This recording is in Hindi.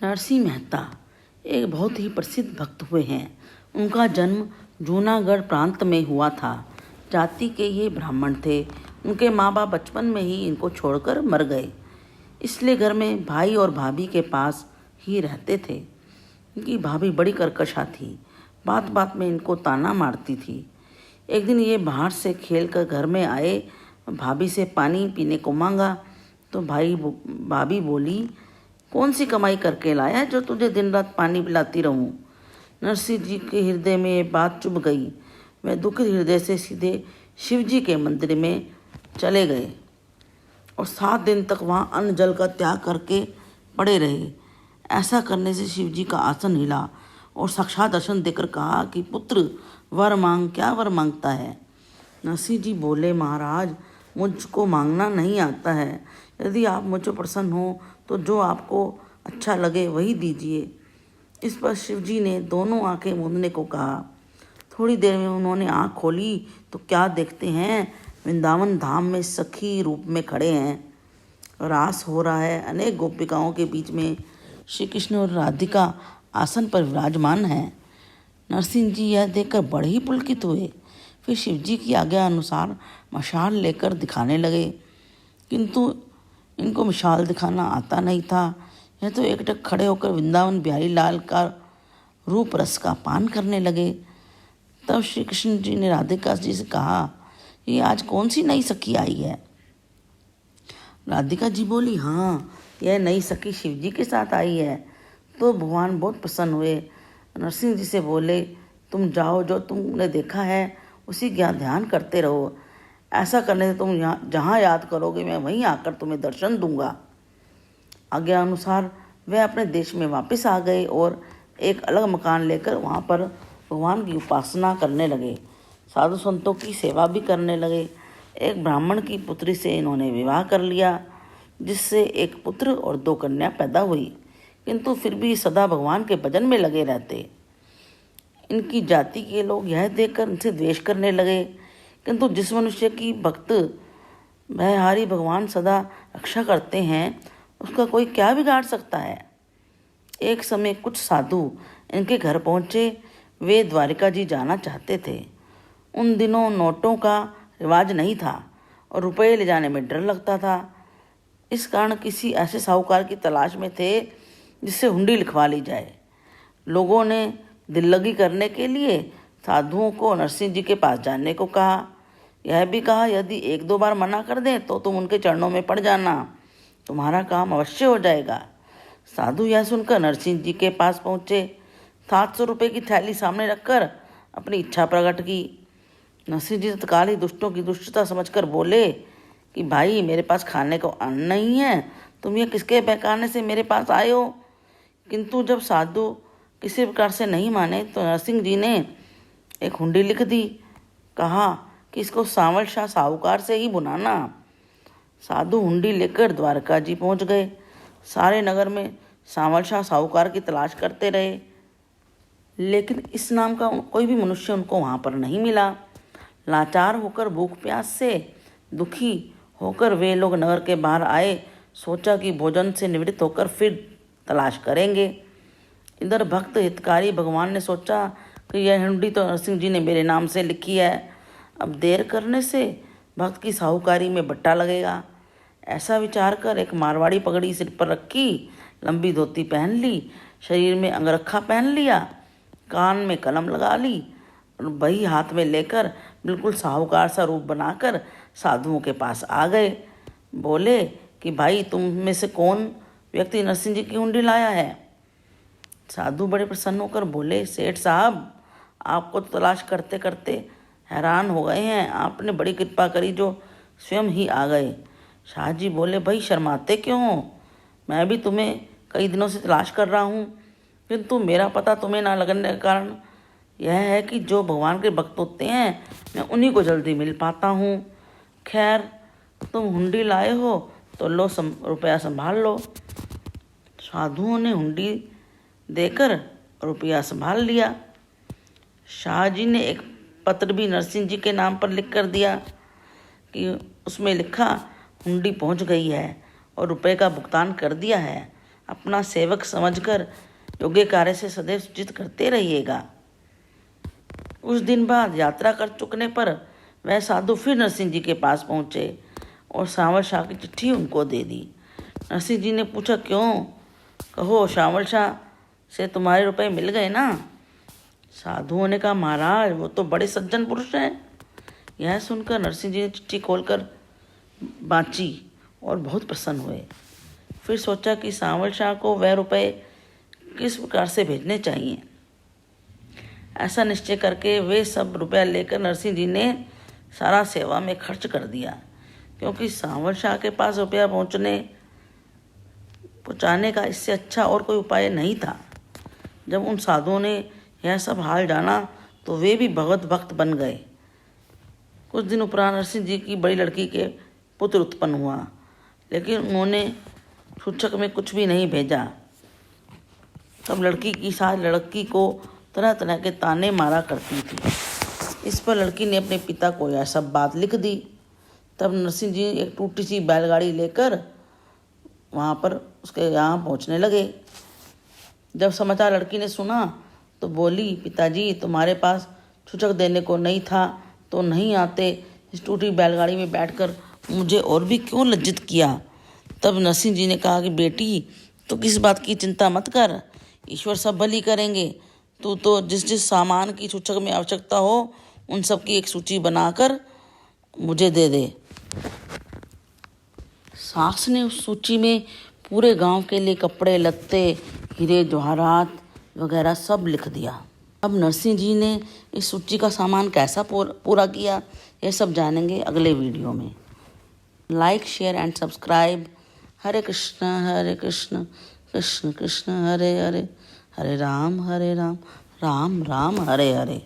नरसिंह मेहता एक बहुत ही प्रसिद्ध भक्त हुए हैं। उनका जन्म जूनागढ़ प्रांत में हुआ था। जाति के ये ब्राह्मण थे। उनके माँ बाप बचपन में ही इनको छोड़कर मर गए, इसलिए घर में भाई और भाभी के पास ही रहते थे। इनकी भाभी बड़ी कर्कशा थी, बात बात में इनको ताना मारती थी। एक दिन ये बाहर से खेल कर घर में आए, भाभी से पानी पीने को मांगा तो भाभी बोली, कौन सी कमाई करके लाया जो तुझे दिन रात पानी पिलाती रहूं। नरसिंह जी के हृदय में ये बात चुभ गई। वह दुखित हृदय से सीधे शिव जी के मंदिर में चले गए और 7 दिन तक वहाँ अन्न जल का त्याग करके पड़े रहे। ऐसा करने से शिव जी का आसन हिला और साक्षात दर्शन देकर कहा कि पुत्र वर मांग। क्या वर मांगता है? नरसिंह जी बोले, महाराज मुझको मांगना नहीं आता है। यदि आप मुझ पर प्रसन्न हो तो जो आपको अच्छा लगे वही दीजिए। इस पर शिव जी ने दोनों आंखें मूंदने को कहा। थोड़ी देर में उन्होंने आंख खोली तो क्या देखते हैं, वृंदावन धाम में सखी रूप में खड़े हैं। रास हो रहा है। अनेक गोपिकाओं के बीच में श्री कृष्ण और राधिका आसन पर विराजमान हैं। नरसिंह जी यह देखकर बड़े ही पुलकित हुए। फिर शिव जी की आज्ञा अनुसार मशाल लेकर दिखाने लगे, किंतु इनको मिसाल दिखाना आता नहीं था। यह तो एकटक खड़े होकर वृंदावन बिहारी लाल का रूप रस का पान करने लगे। तब श्री कृष्ण जी ने राधिका जी से कहा, ये आज कौन सी नई सखी आई है? राधिका जी बोली, हाँ, यह नई सखी शिव जी के साथ आई है। तो भगवान बहुत प्रसन्न हुए। नरसिंह जी से बोले, तुम जाओ, जो तुमने देखा है उसी का ध्यान करते रहो। ऐसा करने से तुम जहाँ याद करोगे मैं वहीं आकर तुम्हें दर्शन दूंगा। आज्ञा अनुसार वे अपने देश में वापस आ गए और एक अलग मकान लेकर वहाँ पर भगवान की उपासना करने लगे। साधु संतों की सेवा भी करने लगे। एक ब्राह्मण की पुत्री से इन्होंने विवाह कर लिया, जिससे एक पुत्र और 2 कन्या पैदा हुई, किंतु फिर भी सदा भगवान के भजन में लगे रहते। इनकी जाति के लोग यह देखकर इनसे द्वेष करने लगे, किंतु जिस मनुष्य की भक्त भयहारी भगवान सदा रक्षा करते हैं उसका कोई क्या बिगाड़ सकता है। एक समय कुछ साधु इनके घर पहुँचे। वे द्वारिका जी जाना चाहते थे। उन दिनों नोटों का रिवाज नहीं था और रुपये ले जाने में डर लगता था। इस कारण किसी ऐसे साहूकार की तलाश में थे जिससे हुंडी लिखवा ली जाए। लोगों ने दिल लगी करने के लिए साधुओं को नरसिंह जी के पास जाने को कहा। यह भी कहा, यदि 1-2 बार मना कर दें तो तुम उनके चरणों में पड़ जाना, तुम्हारा काम अवश्य हो जाएगा। साधु यह सुनकर नरसिंह जी के पास पहुँचे। 700 रुपये की थैली सामने रखकर अपनी इच्छा प्रकट की। नरसिंह जी तत्काल ही दुष्टों की दुष्टता समझकर बोले कि भाई, मेरे पास खाने को अन्न नहीं है, तुम ये किसके बहकाने से मेरे पास आए हो? किंतु जब साधु किसी प्रकार से नहीं माने तो नरसिंह जी ने एक हुंडी लिख दी। कहा कि इसको सांवल शाह साहूकार से ही बुनाना। साधु हुंडी लेकर द्वारका जी पहुंच गए। सारे नगर में सांवल शाह साहूकार की तलाश करते रहे, लेकिन इस नाम का कोई भी मनुष्य उनको वहाँ पर नहीं मिला। लाचार होकर, भूख प्यास से दुखी होकर वे लोग नगर के बाहर आए। सोचा कि भोजन से निवृत्त होकर फिर तलाश करेंगे। इधर भक्त हितकारी भगवान ने सोचा कि यह हुंडी तो नरसिंह जी ने मेरे नाम से लिखी है, अब देर करने से भक्त की साहूकारी में बट्टा लगेगा। ऐसा विचार कर एक मारवाड़ी पगड़ी सिर पर रखी, लंबी धोती पहन ली, शरीर में अंगरखा पहन लिया, कान में कलम लगा ली और बही हाथ में लेकर बिल्कुल साहूकार सा रूप बनाकर साधुओं के पास आ गए। बोले कि भाई, तुम में से कौन व्यक्ति नरसिंह जी की हुंडी लाया है? साधु बड़े प्रसन्न होकर बोले, सेठ साहब, आपको तो तलाश करते करते हैरान हो गए हैं। आपने बड़ी कृपा करी जो स्वयं ही आ गए। शाह जी बोले, भाई शर्माते क्यों हो? मैं भी तुम्हें कई दिनों से तलाश कर रहा हूँ, किंतु मेरा पता तुम्हें ना लगने का कारण यह है कि जो भगवान के भक्त होते हैं मैं उन्हीं को जल्दी मिल पाता हूँ। खैर, तुम हुंडी लाए हो तो लो, रुपया संभाल लो। साधुओं ने हुंडी देकर रुपया संभाल लिया। शाह जी ने एक पत्र भी नरसिंह जी के नाम पर लिख कर दिया कि उसमें लिखा, हुंडी पहुंच गई है और रुपए का भुगतान कर दिया है, अपना सेवक समझकर योग्य कार्य से सदैव सूचित करते रहिएगा। कुछ दिन बाद यात्रा कर चुकने पर वह साधु फिर नरसिंह जी के पास पहुँचे और सांवल शाह की चिट्ठी उनको दे दी। नरसिंह जी ने पूछा, क्यों? कहो, सांवल शाह से तुम्हारे रुपए मिल गए ना? साधुओं ने कहा, महाराज वो तो बड़े सज्जन पुरुष हैं। यह सुनकर नरसिंह जी ने चिट्ठी खोलकर बाँची और बहुत प्रसन्न हुए। फिर सोचा कि सांवल शाह को वह रुपए किस प्रकार से भेजने चाहिए। ऐसा निश्चय करके वे सब रुपया लेकर नरसिंह जी ने सारा सेवा में खर्च कर दिया, क्योंकि सांवल शाह के पास रुपया पहुँचाने का इससे अच्छा और कोई उपाय नहीं था। जब उन साधुओं ने यह सब हाल जाना तो वे भी भगवत भक्त बन गए। कुछ दिन उपरांत नरसिंह जी की बड़ी लड़की के पुत्र उत्पन्न हुआ, लेकिन उन्होंने सूचक में कुछ भी नहीं भेजा। तब लड़की की सास लड़की को तरह तरह के ताने मारा करती थी। इस पर लड़की ने अपने पिता को यह सब बात लिख दी। तब नरसिंह जी एक टूटी सी बैलगाड़ी लेकर वहाँ पर उसके यहाँ पहुँचने लगे। जब समाचार लड़की ने सुना तो बोली, पिताजी तुम्हारे पास सूचक देने को नहीं था तो नहीं आते, इस टूटी बैलगाड़ी में बैठकर मुझे और भी क्यों लज्जित किया। तब नरसिंह जी ने कहा कि बेटी तो किस बात की चिंता मत कर, ईश्वर सब भली करेंगे। तू तो जिस जिस सामान की सूचक में आवश्यकता हो उन सब की एक सूची बनाकर मुझे दे दे। सास ने उस सूची में पूरे गांव के लिए कपड़े लत्ते हीरे जवाहरात वगैरह सब लिख दिया। अब नरसिंह जी ने इस सूची का सामान कैसा पूरा किया, यह सब जानेंगे अगले वीडियो में। Like, share and subscribe. Hare Krishna Krishna Krishna Hare Hare, Hare Ram Ram Ram Hare Hare.